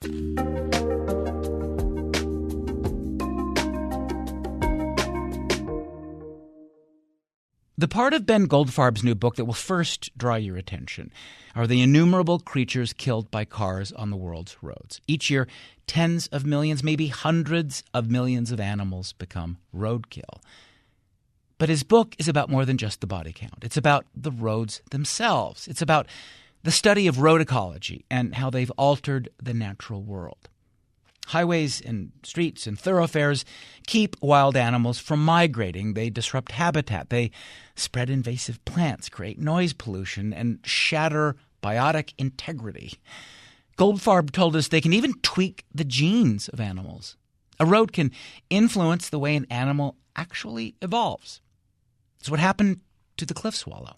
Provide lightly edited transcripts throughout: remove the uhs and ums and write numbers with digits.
The part of Ben Goldfarb's new book that will first draw your attention are the innumerable creatures killed by cars on the world's roads. Each year, tens of millions, maybe hundreds of millions of animals become roadkill. But his book is about more than just the body count. It's about the roads themselves. It's about the study of road ecology and how they've altered the natural world. Highways and streets and thoroughfares keep wild animals from migrating. They disrupt habitat. They spread invasive plants, create noise pollution, and shatter biotic integrity. Goldfarb told us they can even tweak the genes of animals. A road can influence the way an animal actually evolves. It's what happened to the cliff swallow.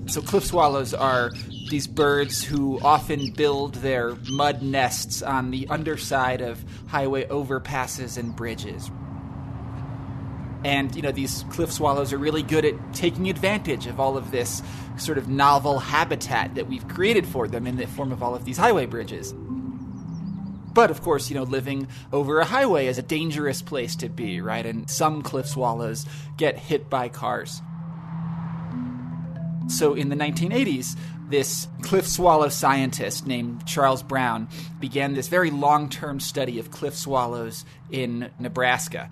So cliff swallows are these birds who often build their mud nests on the underside of highway overpasses and bridges. And, these cliff swallows are really good at taking advantage of all of this sort of novel habitat that we've created for them in the form of all of these highway bridges. But, of course, living over a highway is a dangerous place to be, right? And some cliff swallows get hit by cars. So in the 1980s, this cliff swallow scientist named Charles Brown began this very long-term study of cliff swallows in Nebraska.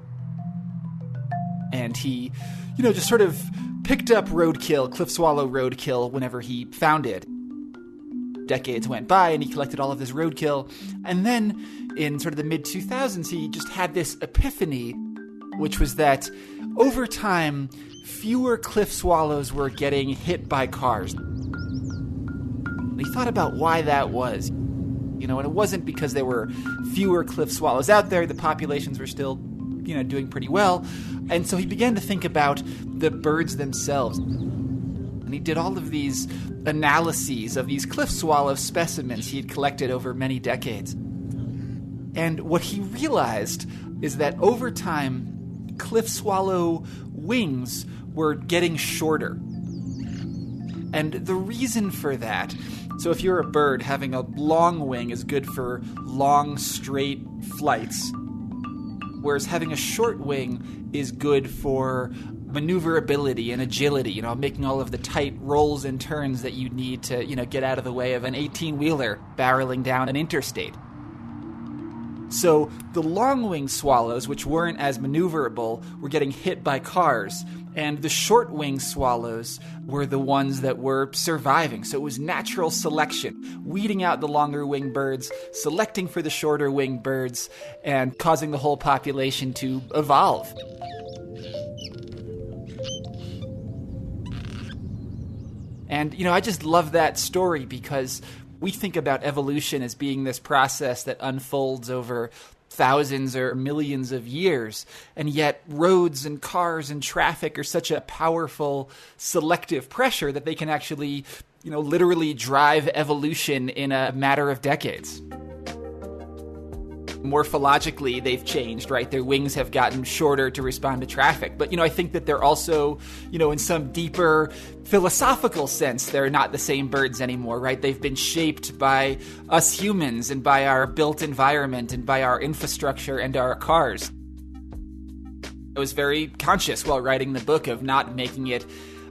And he, just sort of picked up roadkill, cliff swallow roadkill, whenever he found it. Decades went by and he collected all of this roadkill. And then in sort of the mid-2000s, he just had this epiphany, which was that over time, fewer cliff swallows were getting hit by cars. And he thought about why that was. And it wasn't because there were fewer cliff swallows out there. The populations were still, doing pretty well. And so he began to think about the birds themselves. And he did all of these analyses of these cliff swallow specimens he had collected over many decades. And what he realized is that over time, cliff swallow wings were getting shorter. And the reason for that, so if you're a bird, having a long wing is good for long, straight flights, whereas having a short wing is good for maneuverability and agility, making all of the tight rolls and turns that you need to, get out of the way of an 18-wheeler barreling down an interstate. So the long-winged swallows, which weren't as maneuverable, were getting hit by cars, and the short-winged swallows were the ones that were surviving. So it was natural selection, weeding out the longer-winged birds, selecting for the shorter-winged birds, and causing the whole population to evolve. And, I just love that story because we think about evolution as being this process that unfolds over thousands or millions of years, and yet roads and cars and traffic are such a powerful selective pressure that they can actually, literally drive evolution in a matter of decades. Morphologically, they've changed, right? Their wings have gotten shorter to respond to traffic. But, I think that they're also, in some deeper philosophical sense, they're not the same birds anymore, right? They've been shaped by us humans and by our built environment and by our infrastructure and our cars. I was very conscious while writing the book of not making it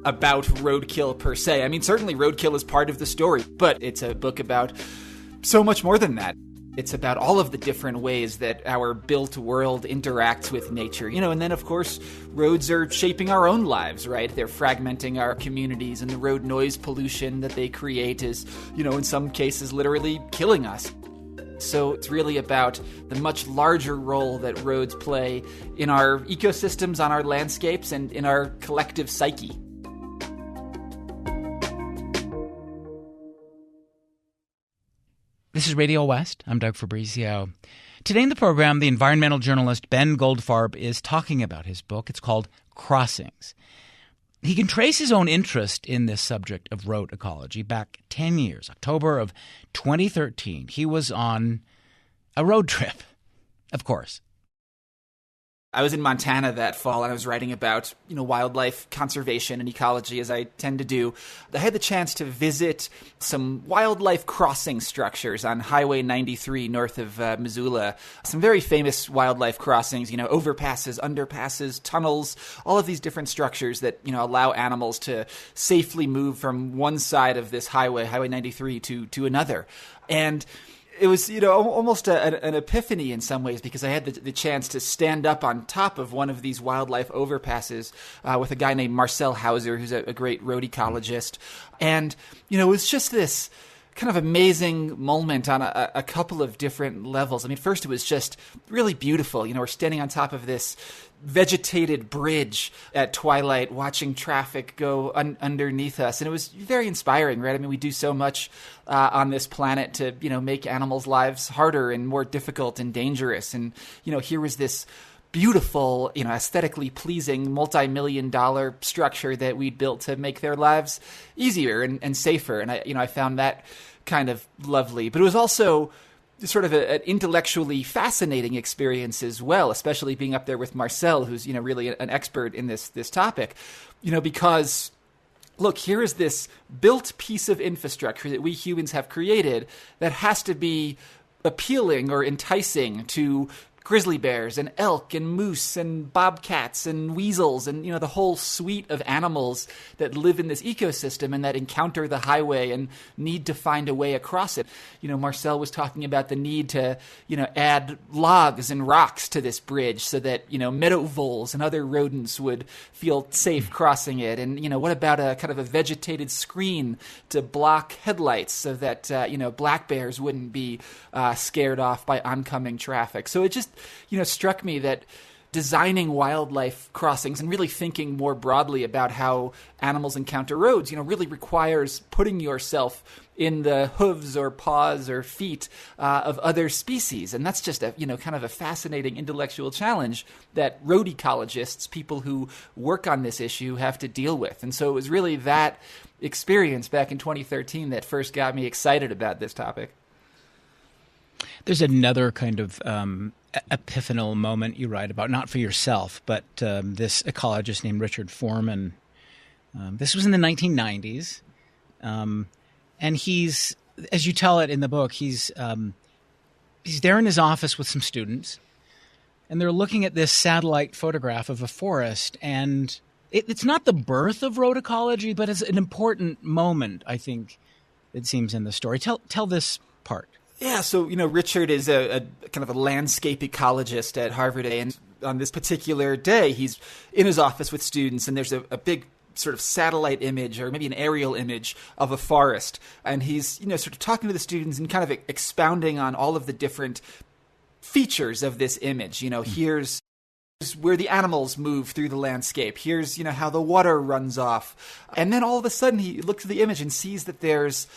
about roadkill per se. I mean, certainly roadkill is part of the story, but it's a book about so much more than that. It's about all of the different ways that our built world interacts with nature. And then, of course, roads are shaping our own lives, right? They're fragmenting our communities, and the road noise pollution that they create is, in some cases, literally killing us. So it's really about the much larger role that roads play in our ecosystems, on our landscapes, and in our collective psyche. This is Radio West. I'm Doug Fabrizio. Today in the program, the environmental journalist Ben Goldfarb is talking about his book. It's called Crossings. He can trace his own interest in this subject of road ecology back 10 years. October of 2013, he was on a road trip, of course. I was in Montana that fall, and I was writing about, wildlife conservation and ecology, as I tend to do. I had the chance to visit some wildlife crossing structures on Highway 93 north of Missoula. Some very famous wildlife crossings, overpasses, underpasses, tunnels, all of these different structures that, allow animals to safely move from one side of this highway, Highway 93, to another. And it was, almost an epiphany in some ways, because I had the chance to stand up on top of one of these wildlife overpasses with a guy named Marcel Hauser, who's a great road ecologist. And, it was just this kind of amazing moment on a couple of different levels. I mean, first it was just really beautiful. We're standing on top of this vegetated bridge at twilight, watching traffic go underneath us. And it was very inspiring, right? I mean, we do so much on this planet to, make animals' lives harder and more difficult and dangerous. And, here was this beautiful, aesthetically pleasing, multi-million-dollar structure that we'd built to make their lives easier and safer. And I found that kind of lovely. But it was also sort of an intellectually fascinating experience as well, especially being up there with Marcel, who's, really an expert in this topic, because look, here is this built piece of infrastructure that we humans have created that has to be appealing or enticing to grizzly bears and elk and moose and bobcats and weasels and, the whole suite of animals that live in this ecosystem and that encounter the highway and need to find a way across it. Marcel was talking about the need to, add logs and rocks to this bridge so that, meadow voles and other rodents would feel safe crossing it. And, what about a kind of a vegetated screen to block headlights so that, black bears wouldn't be scared off by oncoming traffic. So it just, struck me that designing wildlife crossings and really thinking more broadly about how animals encounter roads, really requires putting yourself in the hooves or paws or feet of other species. And that's just a, kind of a fascinating intellectual challenge that road ecologists, people who work on this issue, have to deal with. And so it was really that experience back in 2013 that first got me excited about this topic. There's another kind of epiphanal moment you write about, not for yourself, but this ecologist named Richard Foreman. This was in the 1990s. And he's, as you tell it in the book, he's there in his office with some students, and they're looking at this satellite photograph of a forest. And it's not the birth of road ecology, but it's an important moment, I think, it seems, in the story. Tell this part. Yeah, so, Richard is a kind of a landscape ecologist at Harvard, and on this particular day, he's in his office with students, and there's a big sort of satellite image or maybe an aerial image of a forest, and he's, sort of talking to the students and kind of expounding on all of the different features of this image. Here's where the animals move through the landscape. Here's, how the water runs off. And then all of a sudden, he looks at the image and sees that there's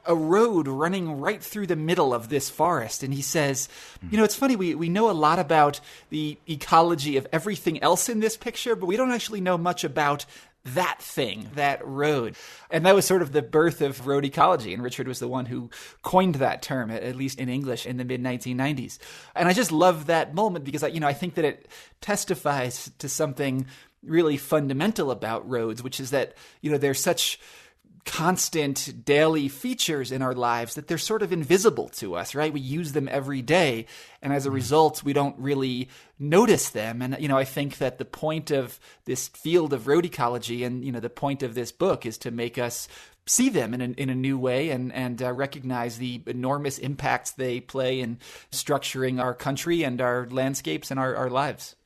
a road running right through the middle of this forest. And he says, it's funny, we know a lot about the ecology of everything else in this picture, but we don't actually know much about that thing, that road. And that was sort of the birth of road ecology. And Richard was the one who coined that term, at least in English, in the mid-1990s. And I just love that moment because, I think that it testifies to something really fundamental about roads, which is that, they're such constant daily features in our lives that they're sort of invisible to us, right? We use them every day, and as a result, we don't really notice them. And, I think that the point of this field of road ecology and, the point of this book is to make us see them in a new way and recognize the enormous impacts they play in structuring our country and our landscapes and our lives.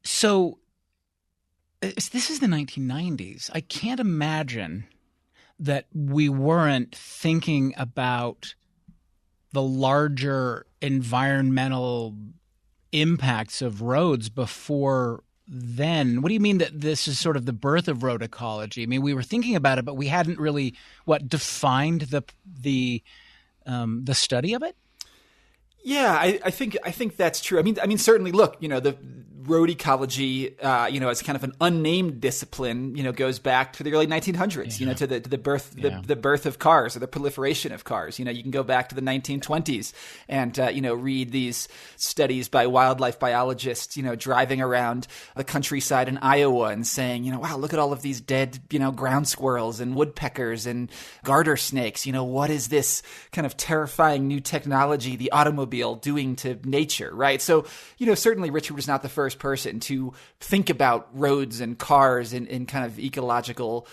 So this is the 1990s. I can't imagine that we weren't thinking about the larger environmental impacts of roads before then. What do you mean that this is sort of the birth of road ecology? I mean, we were thinking about it, but we hadn't really defined the study of it? Yeah, I think that's true. I mean, certainly. Look, the road ecology, as kind of an unnamed discipline, goes back to the early 1900s, to the birth of cars, or the proliferation of cars. You can go back to the 1920s and, read these studies by wildlife biologists, driving around the countryside in Iowa and saying, wow, look at all of these dead, ground squirrels and woodpeckers and garter snakes. What is this kind of terrifying new technology, the automobile, doing to nature, right? So, certainly Richard was not the first person to think about roads and cars in kind of ecological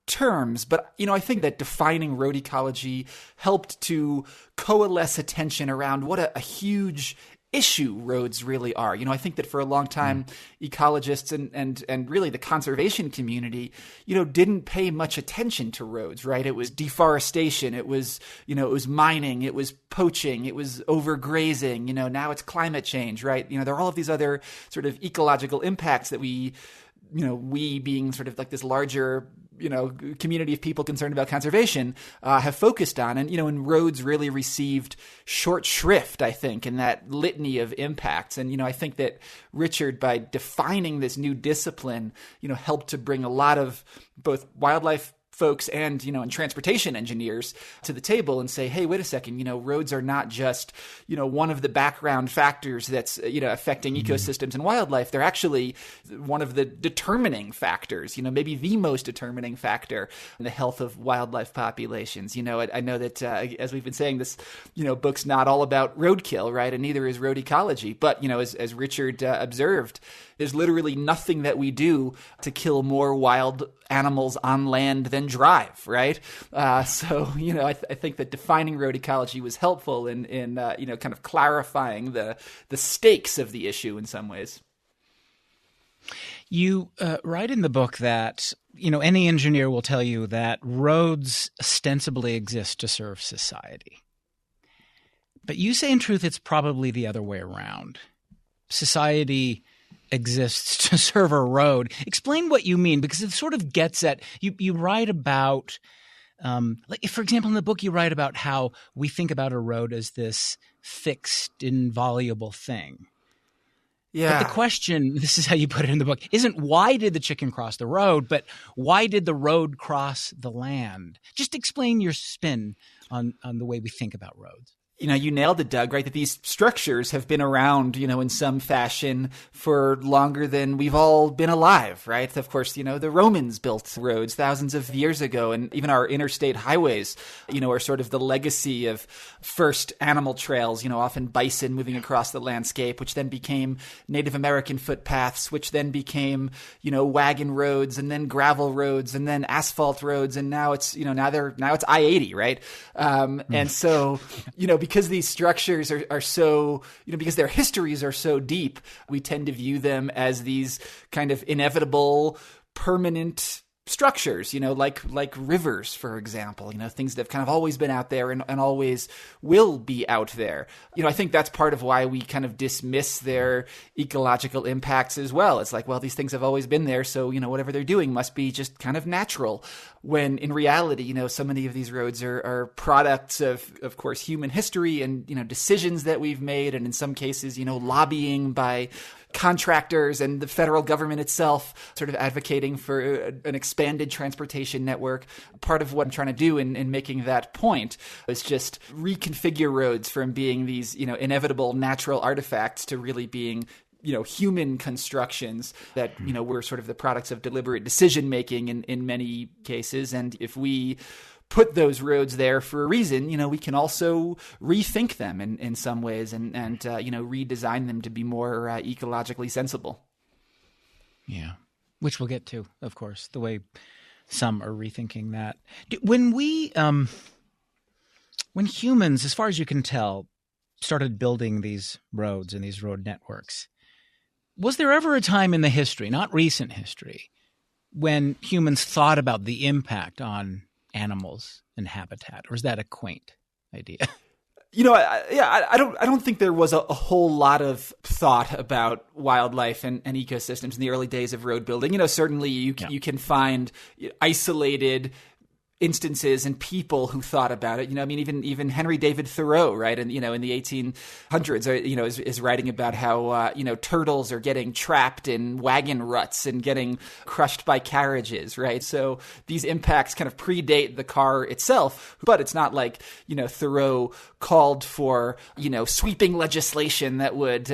terms. But, I think that defining road ecology helped to coalesce attention around what a huge issue roads really are. I think that for a long time, ecologists and really the conservation community, didn't pay much attention to roads, right? It was deforestation. It was mining. It was poaching. It was overgrazing. Now it's climate change, right? There are all of these other sort of ecological impacts that we being sort of like this larger community of people concerned about conservation, have focused on. And roads really received short shrift, I think, in that litany of impacts. And, I think that Richard, by defining this new discipline, helped to bring a lot of both wildlife folks and, and transportation engineers to the table and say, hey, wait a second, roads are not just, one of the background factors that's, affecting ecosystems and wildlife. They're actually one of the determining factors, maybe the most determining factor in the health of wildlife populations. I know that, as we've been saying, this, book's not all about roadkill, right? And neither is road ecology. But, as Richard observed, there's literally nothing that we do to kill more wild animals on land than drive, right? I think that defining road ecology was helpful in kind of clarifying the stakes of the issue in some ways. You write in the book that, any engineer will tell you that roads ostensibly exist to serve society. But you say in truth it's probably the other way around. Society exists to serve a road. Explain what you mean, because it sort of gets at you write about for example, in the book you write about how we think about a road as this fixed, inviolable thing. Yeah. But the question, this is how you put it in the book, isn't why did the chicken cross the road, but why did the road cross the land? Just explain your spin on the way we think about roads. You nailed it, Doug, right? That these structures have been around, in some fashion for longer than we've all been alive, right? Of course, the Romans built roads thousands of years ago, and even our interstate highways, are sort of the legacy of first animal trails, often bison moving across the landscape, which then became Native American footpaths, which then became, wagon roads, and then gravel roads, and then asphalt roads, and now it's, now it's I-80, right? And so, because these structures are so, because their histories are so deep, we tend to view them as these kind of inevitable, permanent structures, like rivers, for example, things that have kind of always been out there and always will be out there. I think that's part of why we kind of dismiss their ecological impacts as well. It's like, well, these things have always been there, so, whatever they're doing must be just kind of natural. When in reality, so many of these roads are products of course, human history and, decisions that we've made. And in some cases, lobbying by contractors and the federal government itself sort of advocating for an expanded transportation network. Part of what I'm trying to do in making that point is just reconfigure roads from being these, inevitable natural artifacts to really being human constructions that, were sort of the products of deliberate decision-making in many cases. And if we put those roads there for a reason, we can also rethink them in some ways and redesign them to be more ecologically sensible. Yeah, which we'll get to, of course, the way some are rethinking that. When humans, as far as you can tell, started building these roads and these road networks, was there ever a time in the history, not recent history, when humans thought about the impact on animals and habitat, or is that a quaint idea? I don't think there was a whole lot of thought about wildlife and ecosystems in the early days of road building. Certainly you can find isolated instances and people who thought about it. I mean, even Henry David Thoreau, right? And, in the 1800s, is writing about how, turtles are getting trapped in wagon ruts and getting crushed by carriages, right? So these impacts kind of predate the car itself, but it's not like, Thoreau called for, sweeping legislation that would,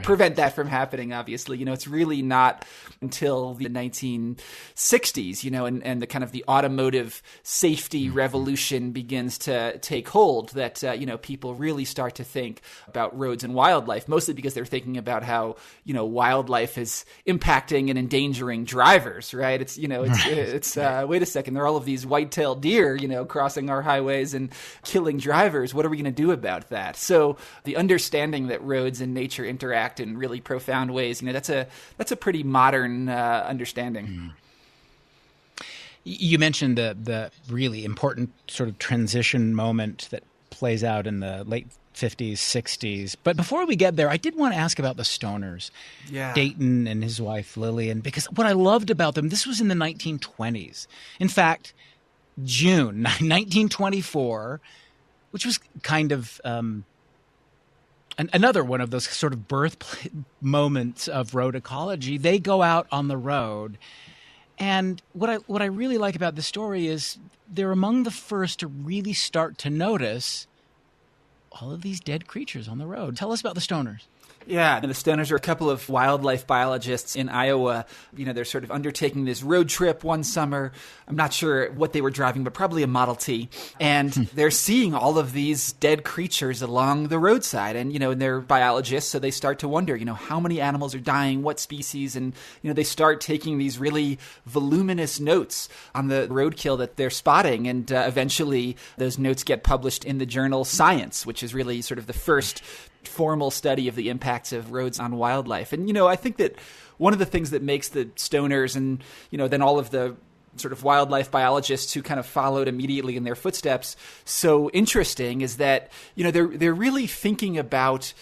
prevent that from happening, obviously. It's really not until the 1960s, and the kind of the automotive safety revolution begins to take hold that, people really start to think about roads and wildlife, mostly because they're thinking about how, wildlife is impacting and endangering drivers, right? It's wait a second, there are all of these white-tailed deer, crossing our highways and killing drivers. What are we going to do about that? So the understanding that roads and nature interact in really profound ways, that's a pretty modern understanding. You mentioned the really important sort of transition moment that plays out in the late 50s, 60s. But before we get there, I did want to ask about the Stoners, Dayton and his wife Lillian, because what I loved about them, this was in the 1920s. In fact, June 1924, which was kind of another one of those sort of birth moments of road ecology. They go out on the road. And what I really like about the story is they're among the first to really start to notice all of these dead creatures on the road. Tell us about the Stoners. Yeah, and the Stoners are a couple of wildlife biologists in Iowa. They're sort of undertaking this road trip one summer. I'm not sure what they were driving, but probably a Model T. And they're seeing all of these dead creatures along the roadside. And, and they're biologists, so they start to wonder, how many animals are dying, what species. And, they start taking these really voluminous notes on the roadkill that they're spotting. And eventually those notes get published in the journal Science, which is really sort of the first formal study of the impacts of roads on wildlife. And, I think that one of the things that makes the Stoners and, then all of the sort of wildlife biologists who kind of followed immediately in their footsteps so interesting is that, they're really thinking about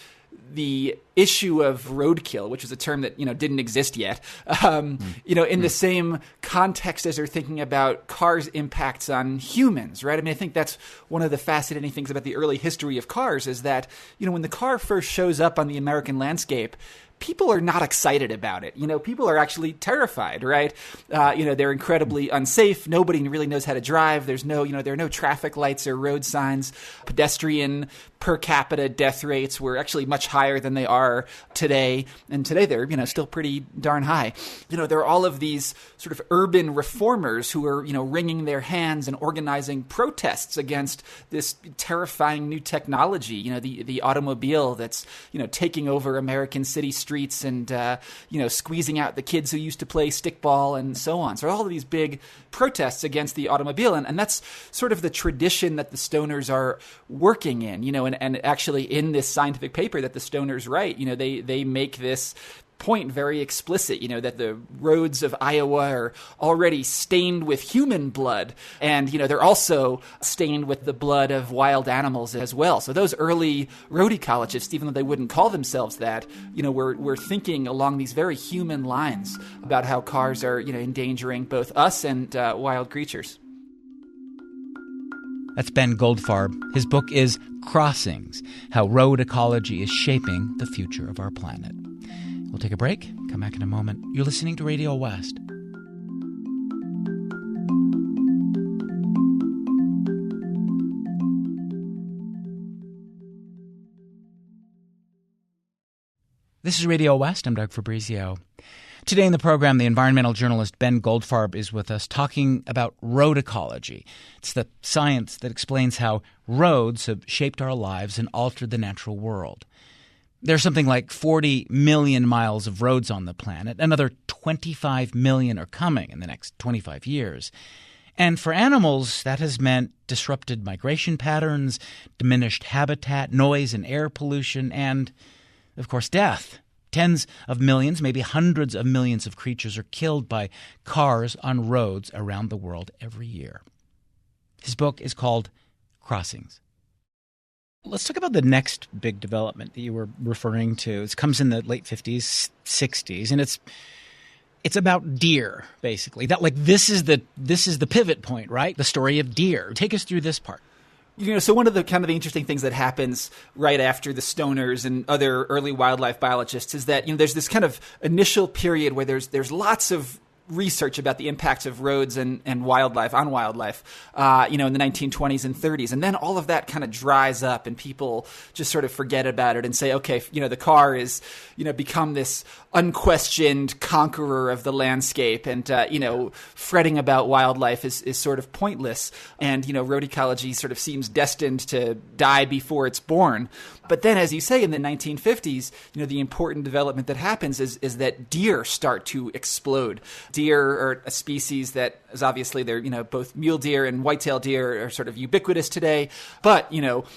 the issue of roadkill, which is a term that, didn't exist yet, in the same context as they're thinking about cars' impacts on humans, right? I mean, I think that's one of the fascinating things about the early history of cars is that, when the car first shows up on the American landscape, people are not excited about it. People are actually terrified, right? They're incredibly unsafe. Nobody really knows how to drive. There are no traffic lights or road signs. Pedestrian per capita death rates were actually much higher than they are today. And today they're, still pretty darn high. There are all of these sort of urban reformers who are, wringing their hands and organizing protests against this terrifying new technology, the automobile that's, taking over American city streets and, squeezing out the kids who used to play stickball and so on. So all of these big protests against the automobile. And that's sort of the tradition that the Stoners are working in, and actually in this scientific paper that the Stoners write, they make this point very explicit, that the roads of Iowa are already stained with human blood. And, they're also stained with the blood of wild animals as well. So those early road ecologists, even though they wouldn't call themselves that, were thinking along these very human lines about how cars are, endangering both us and wild creatures. That's Ben Goldfarb. His book is Crossings, How Road Ecology is Shaping the Future of Our Planet. We'll take a break, come back in a moment. You're listening to Radio West. This is Radio West. I'm Doug Fabrizio. Today in the program, the environmental journalist Ben Goldfarb is with us talking about road ecology. It's the science that explains how roads have shaped our lives and altered the natural world. There's something like 40 million miles of roads on the planet. Another 25 million are coming in the next 25 years. And for animals, that has meant disrupted migration patterns, diminished habitat, noise and air pollution, and, of course, death. Tens of millions, maybe hundreds of millions of creatures are killed by cars on roads around the world every year. His book is called Crossings. Let's talk about the next big development that you were referring to. It comes in the late 50s, 60s, and it's It's about deer, basically. This is the pivot point, right? The story of deer. Take us through this part. So one of the kind of the interesting things that happens right after the stoners and other early wildlife biologists is that, there's this kind of initial period where there's lots of research about the impacts of roads and wildlife on wildlife, in the 1920s and 30s. And then all of that kind of dries up and people just sort of forget about it and say, okay, the car is, become this unquestioned conqueror of the landscape. And, fretting about wildlife is sort of pointless. And, road ecology sort of seems destined to die before it's born. But then, as you say, in the 1950s, the important development that happens is that deer start to explode. Deer are a species that is obviously they're, both mule deer and whitetail deer are sort of ubiquitous today. But,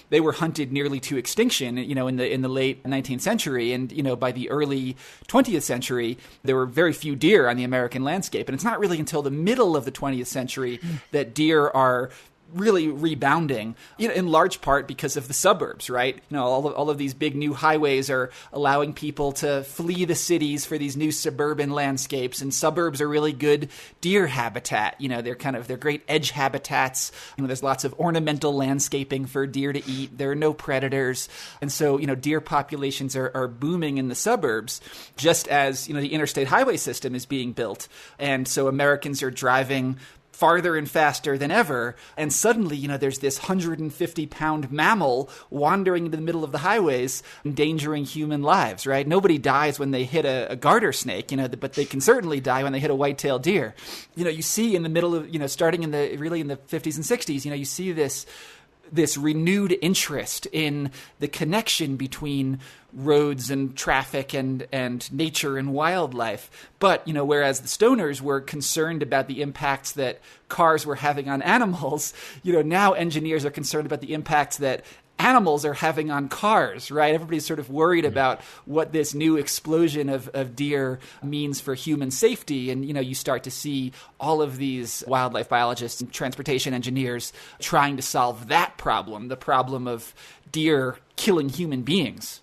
they were hunted nearly to extinction, in the late 19th century. And, by the early 20th century, there were very few deer on the American landscape. And it's not really until the middle of the 20th century that deer are really rebounding, in large part because of the suburbs, right? All of these big new highways are allowing people to flee the cities for these new suburban landscapes, and suburbs are really good deer habitat. They're great edge habitats. There's lots of ornamental landscaping for deer to eat. There are no predators. And so, deer populations are booming in the suburbs, just as, the interstate highway system is being built. And so Americans are driving farther and faster than ever, and suddenly, there's this 150-pound mammal wandering into the middle of the highways, endangering human lives, right? Nobody dies when they hit a garter snake, but they can certainly die when they hit a white-tailed deer. You see in the middle of, starting in the 50s and 60s, you see this renewed interest in the connection between roads and traffic and nature and wildlife. But, whereas the stoners were concerned about the impacts that cars were having on animals, now engineers are concerned about the impacts that animals are having on cars, right? Everybody's sort of worried about what this new explosion of deer means for human safety. And, you start to see all of these wildlife biologists and transportation engineers trying to solve that problem, the problem of deer killing human beings.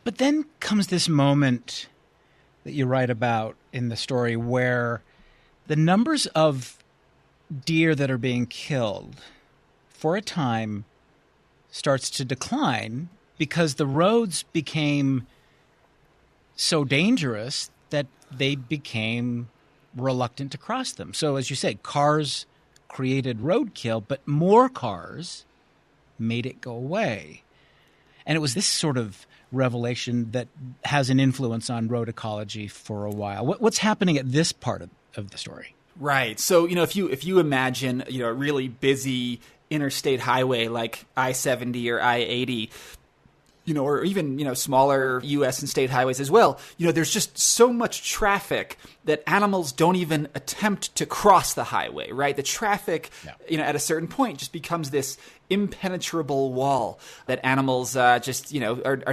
But then comes this moment that you write about in the story where the numbers of deer that are being killed for a time starts to decline because the roads became so dangerous that they became reluctant to cross them. So as you say, cars created roadkill, but more cars made it go away. And it was this sort of revelation that has an influence on road ecology for a while. What's happening at this part of the story? Right. So, if you imagine, a really busy interstate highway like I-70 or I-80, or even, smaller U.S. and state highways as well, there's just so much traffic that animals don't even attempt to cross the highway, right? The traffic, at a certain point just becomes this impenetrable wall that animals are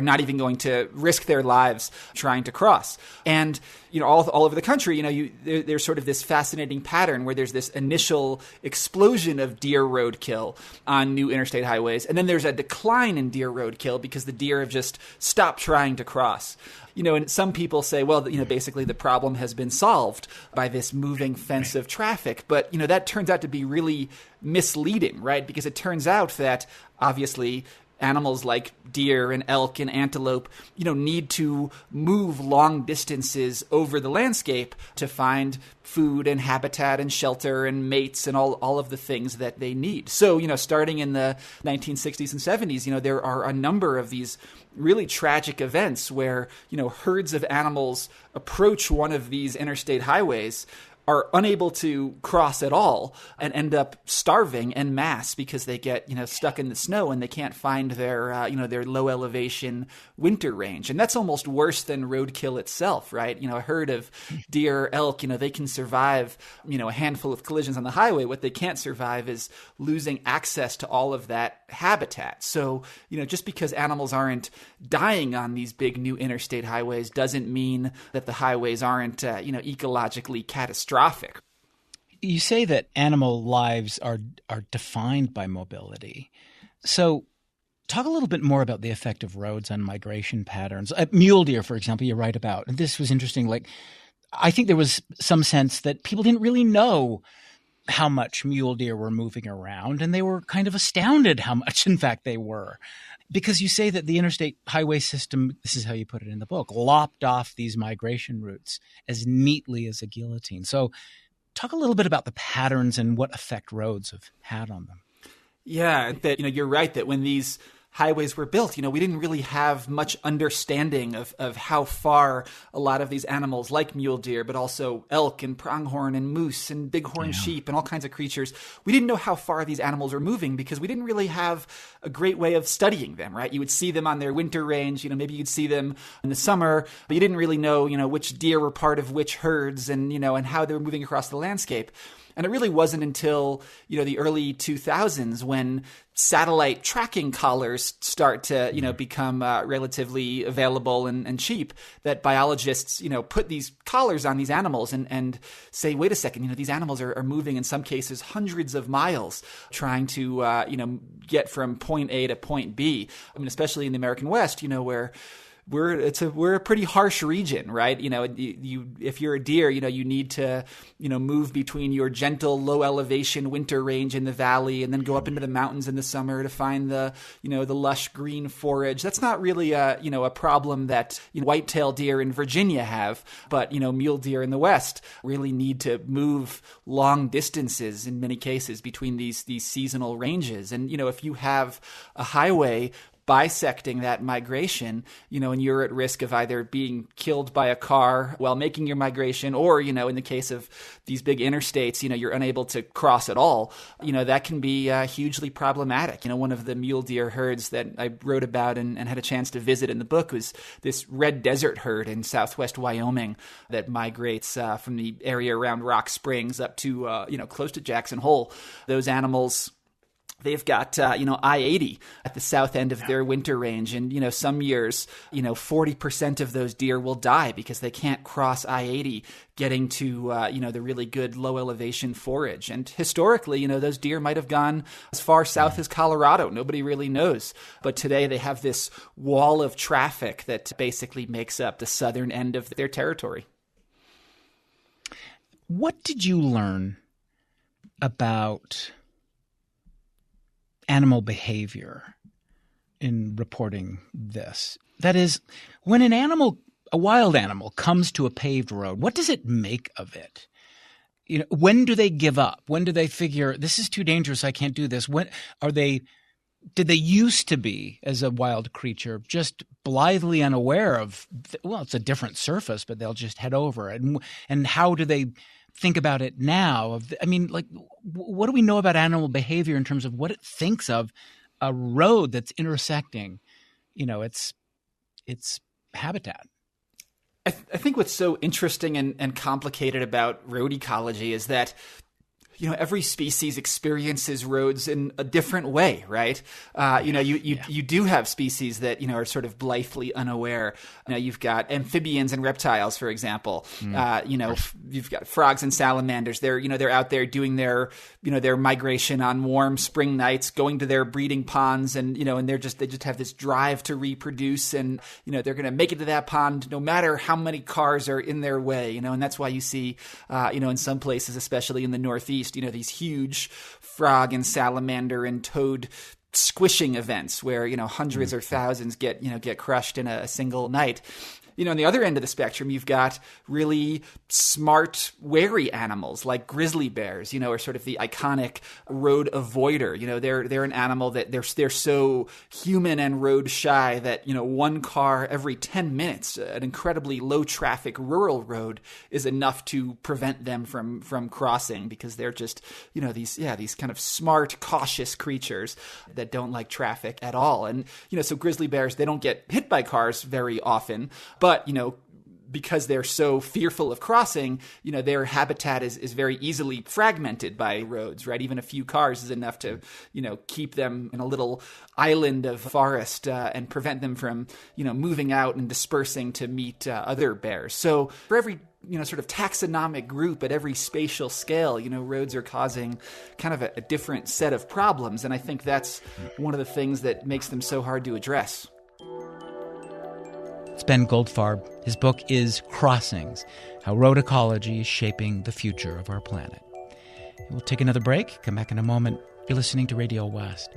not even going to risk their lives trying to cross. And, all over the country, there's sort of this fascinating pattern where there's this initial explosion of deer roadkill on new interstate highways. And then there's a decline in deer roadkill because the deer have just stopped trying to cross. And some people say, well, basically the problem has been solved by this moving fence of traffic. But, that turns out to be really misleading, right? Because it turns out that obviously animals like deer and elk and antelope, need to move long distances over the landscape to find food and habitat and shelter and mates and all of the things that they need. So, starting in the 1960s and 70s, there are a number of these really tragic events where, herds of animals approach one of these interstate highways, are unable to cross at all and end up starving en masse because they get, stuck in the snow and they can't find their, their low elevation winter range. And that's almost worse than roadkill itself, right? A herd of deer, elk, they can survive, a handful of collisions on the highway. What they can't survive is losing access to all of that habitat. So, just because animals aren't dying on these big new interstate highways doesn't mean that the highways aren't, ecologically catastrophic. You say that animal lives are defined by mobility. So talk a little bit more about the effect of roads on migration patterns. Mule deer, for example, you write about. And this was interesting. Like I think there was some sense that people didn't really know how much mule deer were moving around, and they were kind of astounded how much, in fact, they were. Because you say that the interstate highway system, this is how you put it in the book, lopped off these migration routes as neatly as a guillotine. So talk a little bit about the patterns and what effect roads have had on them. Yeah, that you're right that when these highways were built, we didn't really have much understanding of how far a lot of these animals like mule deer, but also elk and pronghorn and moose and bighorn sheep and all kinds of creatures, we didn't know how far these animals were moving because we didn't really have a great way of studying them, right? You would see them on their winter range, maybe you'd see them in the summer, but you didn't really know, which deer were part of which herds and, and how they were moving across the landscape. And it really wasn't until, the early 2000s when satellite tracking collars start to, become relatively available and cheap that biologists, put these collars on these animals and say, wait a second, these animals are moving in some cases hundreds of miles trying to, get from point A to point B. I mean, especially in the American West, where we're a pretty harsh region, right? If you're a deer, you need to, move between your gentle, low elevation winter range in the valley and then go up into the mountains in the summer to find the lush green forage. That's not really a problem that white-tailed deer in Virginia have, but, mule deer in the West really need to move long distances in many cases between these seasonal ranges. And, if you have a highway bisecting that migration, and you're at risk of either being killed by a car while making your migration, or, in the case of these big interstates, you're unable to cross at all, that can be hugely problematic. One of the mule deer herds that I wrote about and had a chance to visit in the book was this red desert herd in southwest Wyoming that migrates from the area around Rock Springs up to, close to Jackson Hole. Those animals, they've got, I-80 at the south end of their winter range. And, some years, 40% of those deer will die because they can't cross I-80 getting to, the really good low elevation forage. And historically, those deer might have gone as far south as Colorado. Nobody really knows. But today they have this wall of traffic that basically makes up the southern end of their territory. What did you learn about animal behavior in reporting this? That is, when a wild animal comes to a paved road, what does it make of it? When do they give up? When do they figure this is too dangerous, I can't do this? When did they used to be, as a wild creature, just blithely unaware of, it's a different surface, but they'll just head over it? And how do they think about it now? What do we know about animal behavior in terms of what it thinks of a road that's intersecting, its habitat? I think what's so interesting and complicated about road ecology is that every species experiences roads in a different way, right? You do have species that, are sort of blithely unaware. You've got amphibians and reptiles, for example. You've got frogs and salamanders. They're out there doing their migration on warm spring nights, going to their breeding ponds, and they just have this drive to reproduce, and they're going to make it to that pond no matter how many cars are in their way. And that's why you see, in some places, especially in the Northeast, these huge frog and salamander and toad squishing events where, hundreds or thousands get crushed in a single night. On the other end of the spectrum, you've got really smart, wary animals like grizzly bears, are sort of the iconic road avoider. They're an animal that they're so human and road shy that, one car every 10 minutes, an incredibly low traffic rural road is enough to prevent them from crossing because they're just, these kind of smart, cautious creatures that don't like traffic at all. And, so grizzly bears, they don't get hit by cars very often, but, because they're so fearful of crossing, their habitat is very easily fragmented by roads, right? Even a few cars is enough to, keep them in a little island of forest and prevent them from, moving out and dispersing to meet other bears. So for every sort of taxonomic group at every spatial scale, roads are causing kind of a different set of problems. And I think that's one of the things that makes them so hard to address. It's Ben Goldfarb. His book is Crossings, How Road Ecology is Shaping the Future of Our Planet. We'll take another break, come back in a moment. You're listening to Radio West.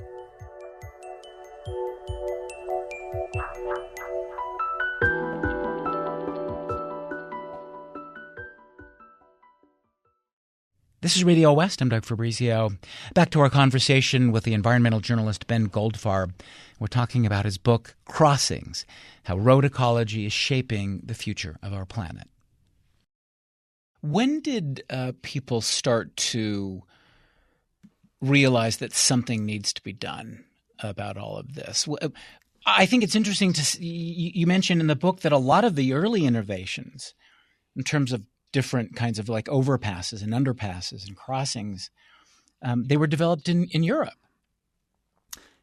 This is Radio West. I'm Doug Fabrizio. Back to our conversation with the environmental journalist Ben Goldfarb. We're talking about his book, Crossings, How Road Ecology is Shaping the Future of Our Planet. When did people start to realize that something needs to be done about all of this? I think it's interesting to see, you mentioned in the book that a lot of the early innovations in terms of different kinds of like overpasses and underpasses and crossings, they were developed in Europe.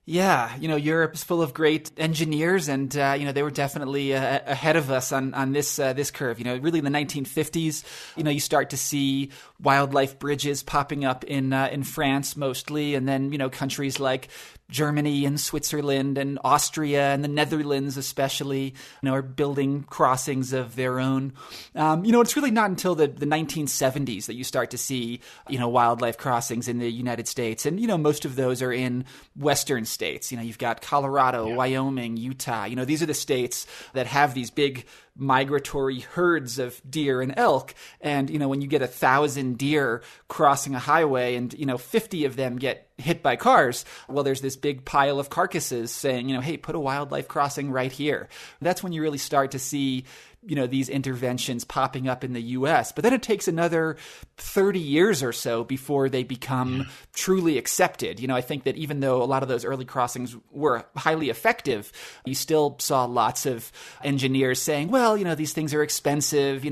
Yeah, Europe is full of great engineers, and they were definitely ahead of us on this curve. Really in the 1950s, you start to see wildlife bridges popping up in France mostly, and then countries like Germany and Switzerland and Austria and the Netherlands especially, are building crossings of their own. It's really not until the 1970s that you start to see, wildlife crossings in the United States. And, most of those are in western states. You've got Colorado, Wyoming, Utah. These are the states that have these big migratory herds of deer and elk. And, when you get 1,000 deer crossing a highway and, 50 of them get hit by cars, well, there's this big pile of carcasses saying, hey, put a wildlife crossing right here. That's when you really start to see these interventions popping up in the U.S. But then it takes another 30 years or so before they become truly accepted. I think that even though a lot of those early crossings were highly effective, you still saw lots of engineers saying, well, these things are expensive.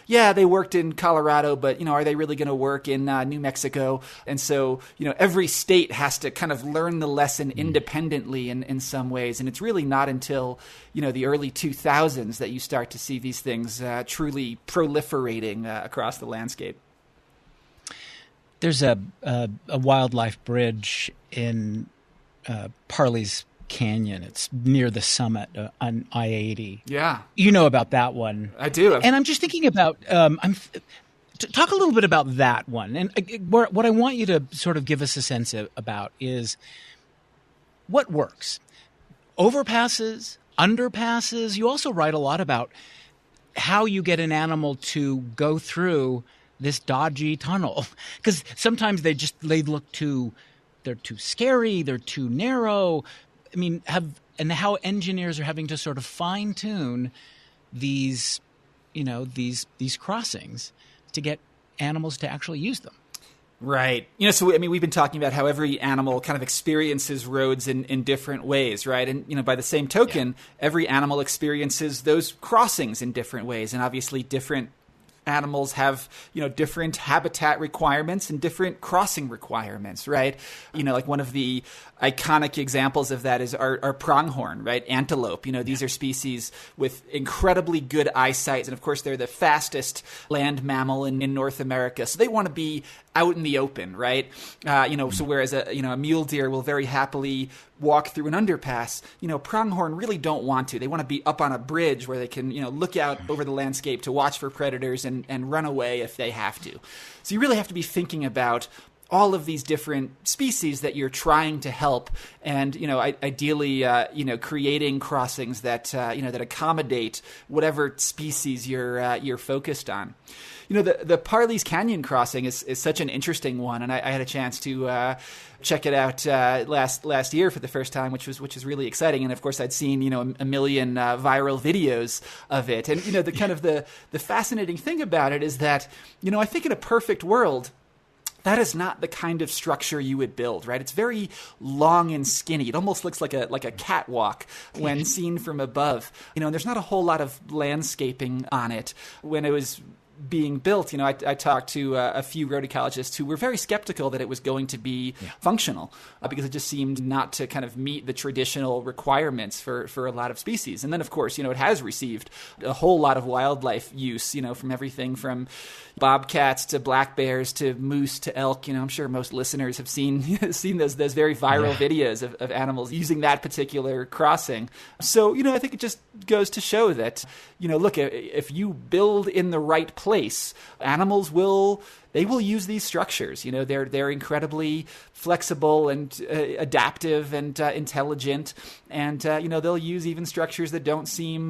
Yeah, they worked in Colorado, but, are they really going to work in New Mexico? And so, every state has to kind of learn the lesson independently in some ways. And it's really not until, the early 2000s that you start to see these things truly proliferating across the landscape. There's a wildlife bridge in Parley's Canyon. It's near the summit on I-80. Yeah. You know about that one. I do. And I'm just thinking about talk a little bit about that one. And what I want you to sort of give us a sense about is what works. Overpasses, underpasses. You also write a lot about how you get an animal to go through this dodgy tunnel, because sometimes they're too scary, they're too narrow. I mean, how engineers are having to sort of fine tune these crossings to get animals to actually use them. Right. So, we've been talking about how every animal kind of experiences roads in different ways, right? And, by the same token, every animal experiences those crossings in different ways. And obviously different animals have, different habitat requirements and different crossing requirements, right? Like one of the iconic examples of that is our pronghorn, right? Antelope. These are species with incredibly good eyesight. And of course, they're the fastest land mammal in North America. So they want to be out in the open, right? So whereas a mule deer will very happily walk through an underpass, pronghorn really don't want to. They want to be up on a bridge where they can, look out over the landscape to watch for predators and run away if they have to. So you really have to be thinking about all of these different species that you're trying to help, and ideally, creating crossings that that accommodate whatever species you're focused on. The Parley's Canyon crossing is such an interesting one, and I had a chance to check it out last year for the first time, which is really exciting. And of course, I'd seen a million viral videos of it, and the kind of the fascinating thing about it is that I think in a perfect world, that is not the kind of structure you would build, right? It's very long and skinny. It almost looks like a catwalk when seen from above. And there's not a whole lot of landscaping on it. When it was being built, I talked to a few road ecologists who were very skeptical that it was going to be functional because it just seemed not to kind of meet the traditional requirements for a lot of species. And then, of course, it has received a whole lot of wildlife use, from everything from bobcats to black bears to moose to elk. I'm sure most listeners have seen those very viral videos of animals using that particular crossing. So, I think it just goes to show that, look, if you build in the right place, animals will use these structures. They're incredibly flexible and adaptive and intelligent, and they'll use even structures that don't seem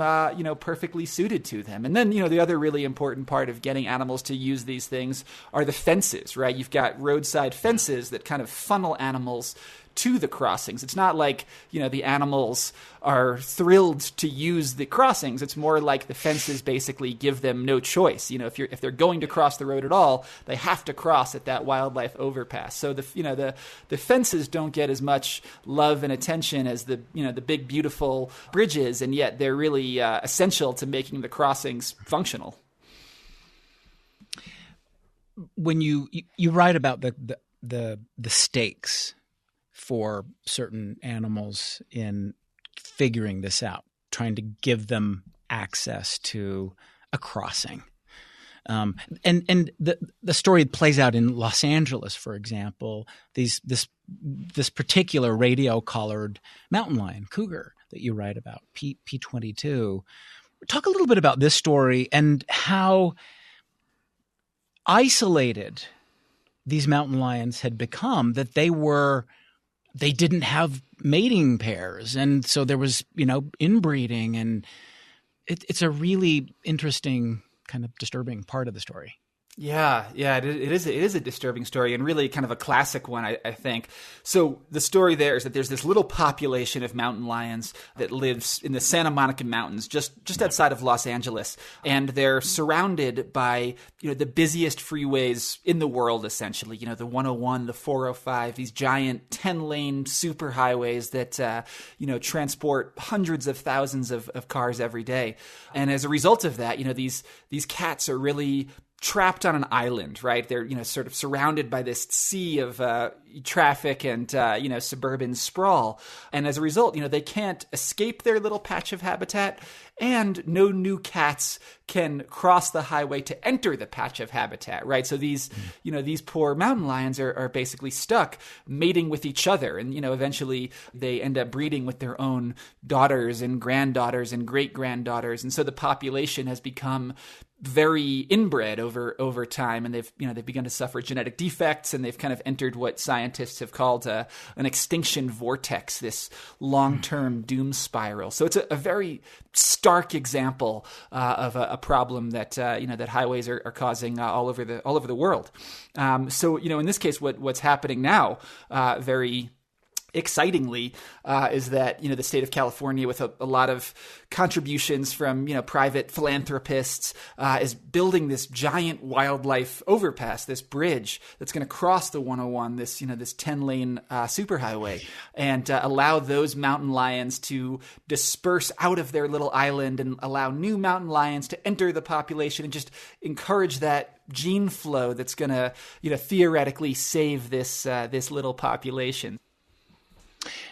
perfectly suited to them. And then the other really important part of getting animals to use these things are the fences, right? You've got roadside fences that kind of funnel animals to the crossings. It's not like, the animals are thrilled to use the crossings. It's more like the fences basically give them no choice. If they're going to cross the road at all, they have to cross at that wildlife overpass. So the fences don't get as much love and attention as the big beautiful bridges, and yet they're really essential to making the crossings functional. When you write about the stakes for certain animals in figuring this out, trying to give them access to a crossing. And the story plays out in Los Angeles, for example, this particular radio-collared mountain lion, cougar, that you write about, P22. Talk a little bit about this story and how isolated these mountain lions had become, that they didn't have mating pairs. And so there was, inbreeding, and it's a really interesting, kind of disturbing part of the story. Yeah, it is a disturbing story, and really kind of a classic one, I think. So the story there is that there's this little population of mountain lions that lives in the Santa Monica Mountains, just outside of Los Angeles, and they're surrounded by the busiest freeways in the world, essentially. The 101, the 405, these giant 10-lane superhighways that transport hundreds of thousands of cars every day. And as a result of that, these cats are really trapped on an island, right? They're, sort of surrounded by this sea of traffic and, suburban sprawl. And as a result, they can't escape their little patch of habitat, and no new cats can cross the highway to enter the patch of habitat, right? So these poor mountain lions are basically stuck mating with each other. And, eventually they end up breeding with their own daughters and granddaughters and great-granddaughters. And so the population has become very inbred over time, and they've begun to suffer genetic defects, and they've kind of entered what scientists have called an extinction vortex, this long-term doom spiral. So it's a very stark example of a problem that that highways are causing all over the world. So in this case, what's happening now, very excitingly, is that the state of California, with a lot of contributions from private philanthropists, is building this giant wildlife overpass, this bridge that's going to cross the 101, this 10-lane superhighway, and allow those mountain lions to disperse out of their little island, and allow new mountain lions to enter the population, and just encourage that gene flow that's going to theoretically save this little population.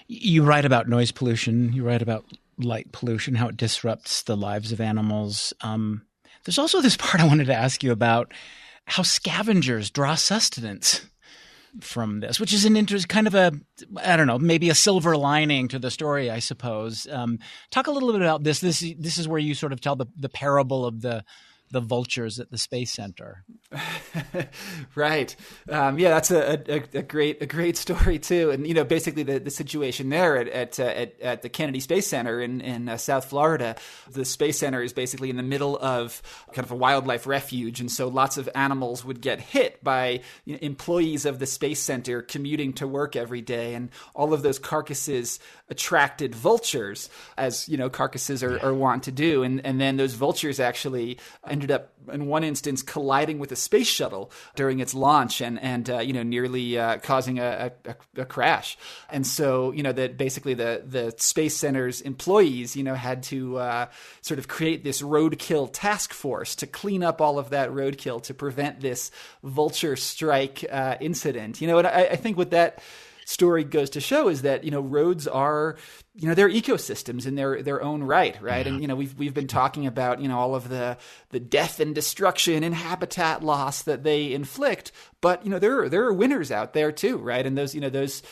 You write about noise pollution. You write about light pollution, how it disrupts the lives of animals. There's also this part I wanted to ask you about, how scavengers draw sustenance from this, which is an interest, kind of maybe a silver lining to the story, I suppose. Talk a little bit about this. This is where you sort of tell the parable of the vultures at the Space Center. Right. That's a great story too. And basically the situation there at the Kennedy Space Center in South Florida, the Space Center is basically in the middle of kind of a wildlife refuge, and so lots of animals would get hit by employees of the Space Center commuting to work every day, and all of those carcasses attracted vultures, as carcasses are wont to do, and then those vultures actually ended up, in one instance, colliding with a space shuttle during its launch and nearly causing a crash. And so, that basically the Space Center's employees, had to sort of create this roadkill task force to clean up all of that roadkill to prevent this vulture strike incident. And I think what that story goes to show is that, roads are, they're ecosystems in their own right? Yeah. And, we've been talking about, all of the death and destruction and habitat loss that they inflict, but, there are winners out there too, right? And those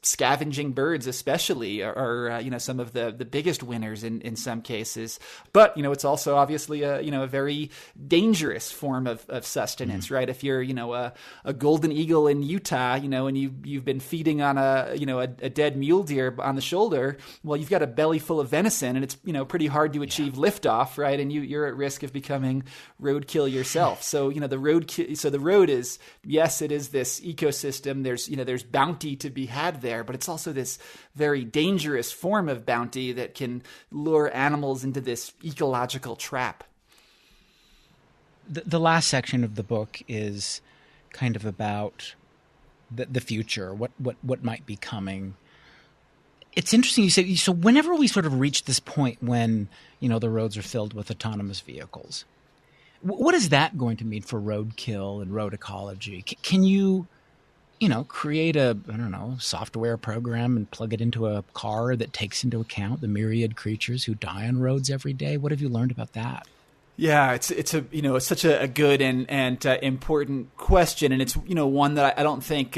scavenging birds especially are some of the biggest winners in some cases. But, it's also obviously a very dangerous form of sustenance, right? If you're, a golden eagle in Utah, and you've been feeding on a dead mule deer on the shoulder, well, you've got a belly full of venison, and it's pretty hard to achieve liftoff, right? And you're at risk of becoming roadkill yourself. So the road is, yes, it is this ecosystem. There's bounty to be had there, but it's also this very dangerous form of bounty that can lure animals into this ecological trap. The last section of the book is kind of about the future, what might be coming. It's interesting you say, so whenever we sort of reach this point when, the roads are filled with autonomous vehicles, what is that going to mean for roadkill and road ecology? Can you, create a, software program and plug it into a car that takes into account the myriad creatures who die on roads every day? What have you learned about that? Yeah, it's such a good and important question, and it's one that I don't think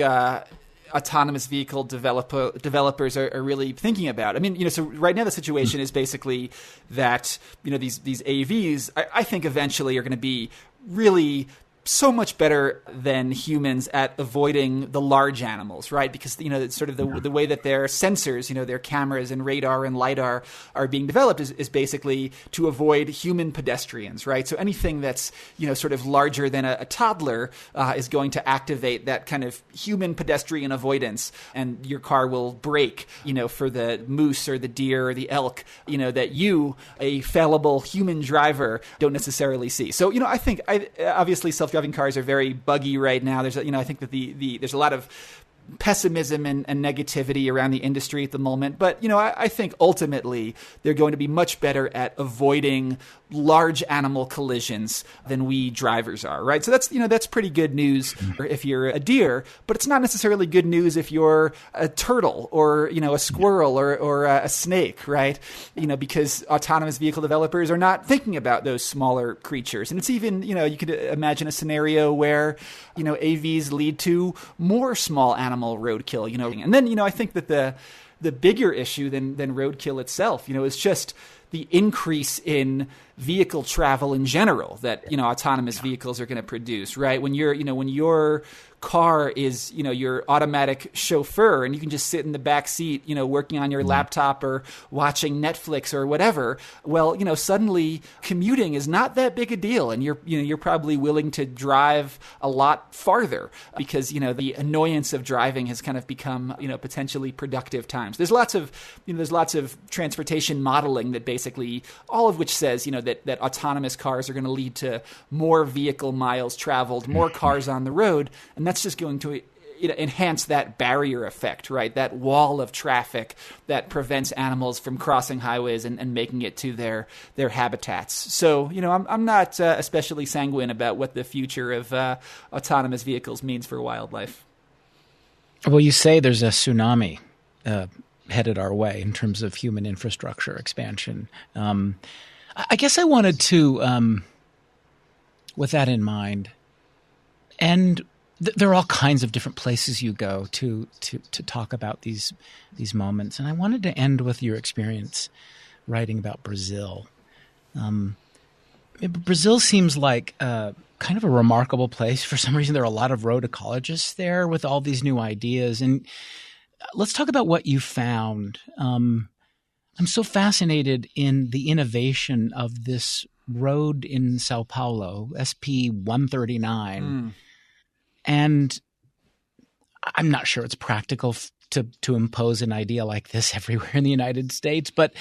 autonomous vehicle developers are really thinking about. I mean, so right now the situation is basically that these AVs I think eventually are going to be really so much better than humans at avoiding the large animals, right? Because, it's sort of the way that their sensors, their cameras and radar and LiDAR are being developed is basically to avoid human pedestrians, right? So anything that's, sort of larger than a toddler is going to activate that kind of human pedestrian avoidance, and your car will brake, for the moose or the deer or the elk, that you, a fallible human driver, don't necessarily see. So, I think obviously self-driving cars are very buggy right now. There's, I think that there's a lot of pessimism and negativity around the industry at the moment. But, I think ultimately they're going to be much better at avoiding large animal collisions than we drivers are, right? So that's pretty good news if you're a deer, but it's not necessarily good news if you're a turtle or, a squirrel or a snake, right? Because autonomous vehicle developers are not thinking about those smaller creatures. And it's even, you could imagine a scenario where, AVs lead to more small animal roadkill, and then, I think that the bigger issue than roadkill itself, is just the increase in vehicle travel in general that, autonomous vehicles are going to produce, right? When your car is, your automatic chauffeur and you can just sit in the back seat, working on your laptop or watching Netflix or whatever. Well, suddenly commuting is not that big a deal. And you're probably willing to drive a lot farther because, the annoyance of driving has kind of become, potentially productive times. There's lots of transportation modeling that basically all of which says, that autonomous cars are going to lead to more vehicle miles traveled, more cars on the road. And that's just going to enhance that barrier effect, right? That wall of traffic that prevents animals from crossing highways and making it to their habitats. So, I'm not especially sanguine about what the future of autonomous vehicles means for wildlife. Well, you say there's a tsunami headed our way in terms of human infrastructure expansion. I guess I wanted to, with that in mind, and there are all kinds of different places you go to talk about these moments, and I wanted to end with your experience writing about Brazil. Brazil seems like kind of a remarkable place. For some reason, there are a lot of road ecologists there with all these new ideas, and let's talk about what you found. I'm so fascinated in the innovation of this road in Sao Paulo, SP 139. And I'm not sure it's practical to impose an idea like this everywhere in the United States, but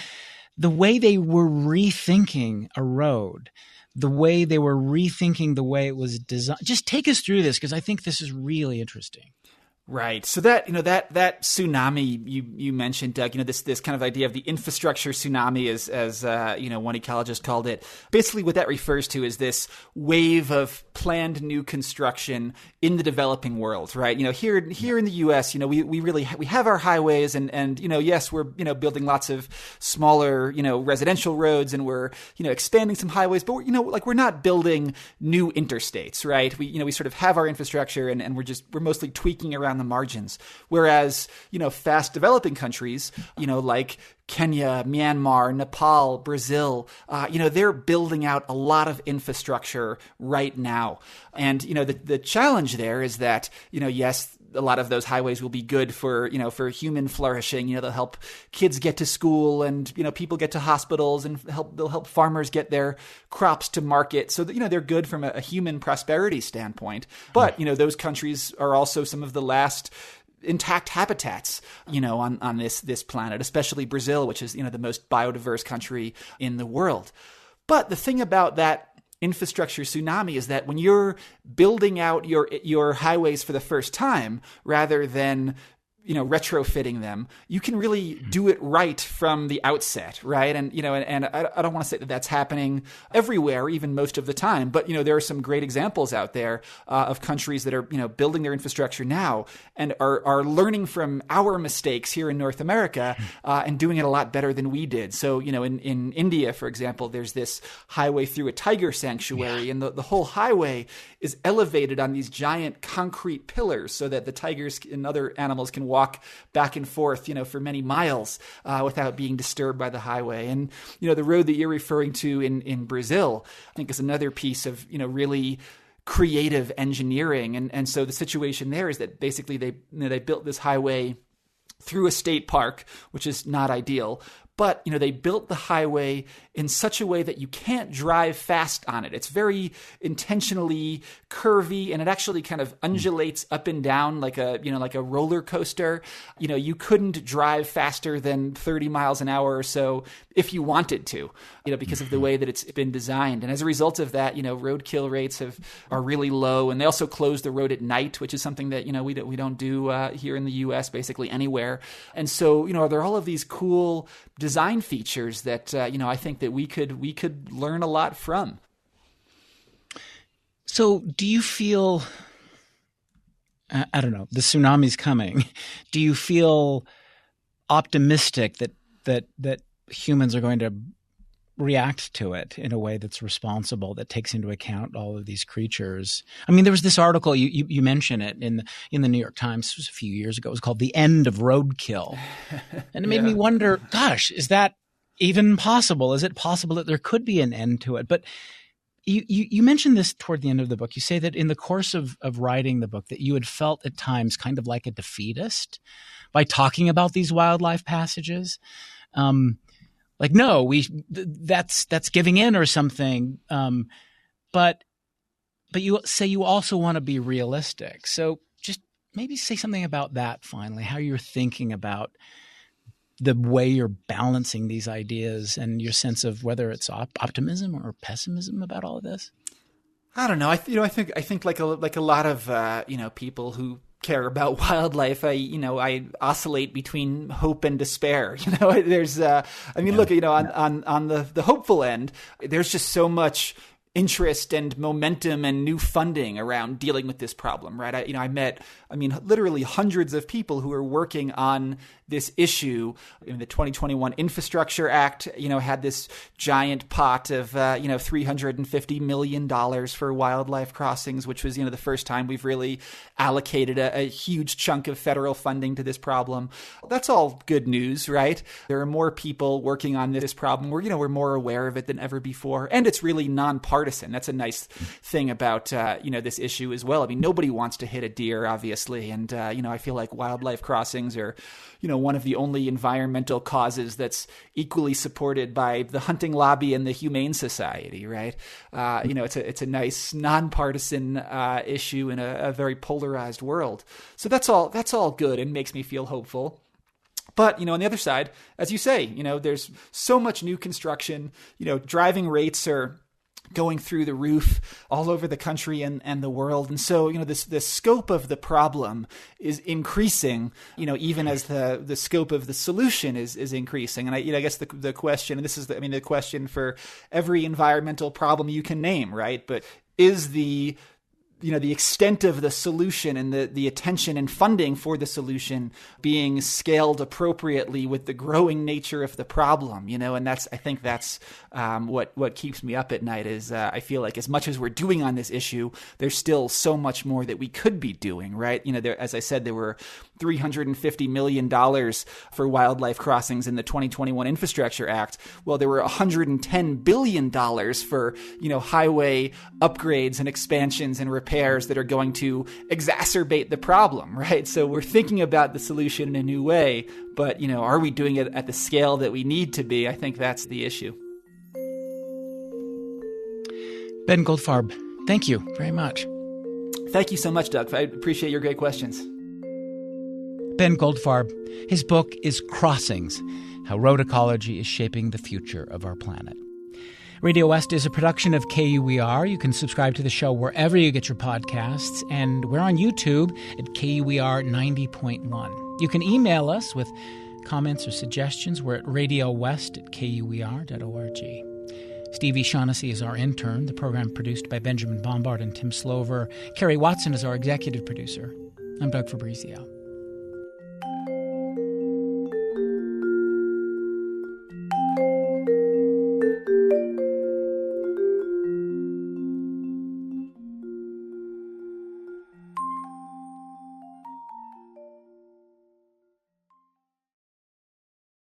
the way they were rethinking a road the way they were rethinking the way it was designed. Just take us through this, because I think this is really interesting. Right. So that tsunami you mentioned, Doug, this kind of idea of the infrastructure tsunami, as one ecologist called it. Basically what that refers to is this wave of planned new construction in the developing world, right? Here in the US, we have our highways and yes, we're, building lots of smaller, residential roads, and we're, expanding some highways, but we're not building new interstates, right? We sort of have our infrastructure and we're mostly tweaking around the margins. Whereas, fast developing countries, like Kenya, Myanmar, Nepal, Brazil, they're building out a lot of infrastructure right now. And, the challenge there is that, yes, a lot of those highways will be good for human flourishing. They'll help kids get to school, and, people get to hospitals, and they'll help farmers get their crops to market. So that, they're good from a human prosperity standpoint. But, those countries are also some of the last intact habitats, on this planet, especially Brazil, which is, the most biodiverse country in the world. But the thing about that infrastructure tsunami is that when you're building out your highways for the first time, rather than retrofitting them, you can really do it right from the outset, right? And and I don't want to say that that's happening everywhere, even most of the time, but there are some great examples out there of countries that are building their infrastructure now and are learning from our mistakes here in North America and doing it a lot better than we did. So in India, for example, there's this highway through a tiger sanctuary, and the whole highway is elevated on these giant concrete pillars so that the tigers and other animals can walk back and forth, for many miles without being disturbed by the highway. And, the road that you're referring to in Brazil, I think, is another piece of, really creative engineering. And so the situation there is that basically they built this highway through a state park, which is not ideal. But, they built the highway in such a way that you can't drive fast on it. It's very intentionally curvy, and it actually kind of undulates up and down like a roller coaster. You couldn't drive faster than 30 miles an hour or so if you wanted to, because of the way that it's been designed. And as a result of that, roadkill rates are really low. And they also close the road at night, which is something that, we don't do here in the US, basically anywhere. And so, there are all of these cool design features that, I think that we could learn a lot from. So do you feel, I don't know, the tsunami's coming. Do you feel optimistic that humans are going to react to it in a way that's responsible, that takes into account all of these creatures? I mean, there was this article, you mentioned it in the New York Times, it was a few years ago. It was called "The End of Roadkill." And it made me wonder, gosh, is that even possible? Is it possible that there could be an end to it? But you mentioned this toward the end of the book. You say that in the course of writing the book that you had felt at times kind of like a defeatist by talking about these wildlife passages. Like, no, that's giving in or something. But you say you also want to be realistic. So just maybe say something about that finally, how you're thinking about the way you're balancing these ideas and your sense of whether it's optimism or pessimism about all of this. I don't know. I think like a lot of people who care about wildlife, I oscillate between hope and despair. There's look, on the hopeful end, there's just so much interest and momentum and new funding around dealing with this problem, right? I met literally hundreds of people who are working on this issue. The 2021 Infrastructure Act, had this giant pot of, $350 million for wildlife crossings, which was, the first time we've really allocated a huge chunk of federal funding to this problem. That's all good news, right? There are more people working on this problem. We're more aware of it than ever before. And it's really nonpartisan. That's a nice thing about, this issue as well. Nobody wants to hit a deer, obviously. And, I feel like wildlife crossings are, one of the only environmental causes that's equally supported by the hunting lobby and the Humane Society, right? It's a nice nonpartisan issue in a very polarized world. So that's all good and makes me feel hopeful. But, on the other side, as you say, there's so much new construction, driving rates are going through the roof all over the country and the world. And so, the scope of the problem is increasing, even as the scope of the solution is increasing. And I guess the question, and this is the question for every environmental problem you can name, right? But is the extent of the solution and the attention and funding for the solution being scaled appropriately with the growing nature of the problem, and I think that's what keeps me up at night is I feel like as much as we're doing on this issue, there's still so much more that we could be doing, right? As I said, there were $350 million for wildlife crossings in the 2021 Infrastructure Act. Well, there were $110 billion for, highway upgrades and expansions and repairs that are going to exacerbate the problem, right? So we're thinking about the solution in a new way, but, are we doing it at the scale that we need to be? I think that's the issue. Ben Goldfarb, thank you very much. Thank you so much, Doug. I appreciate your great questions. Ben Goldfarb. His book is Crossings, How Road Ecology is Shaping the Future of Our Planet. Radio West is a production of KUER. You can subscribe to the show wherever you get your podcasts, and we're on YouTube at KUER 90.1. You can email us with comments or suggestions. We're at radiowest@kuer.org. Stevie Shaughnessy is our intern. The program produced by Benjamin Bombard and Tim Slover. Kerry Watson is our executive producer. I'm Doug Fabrizio.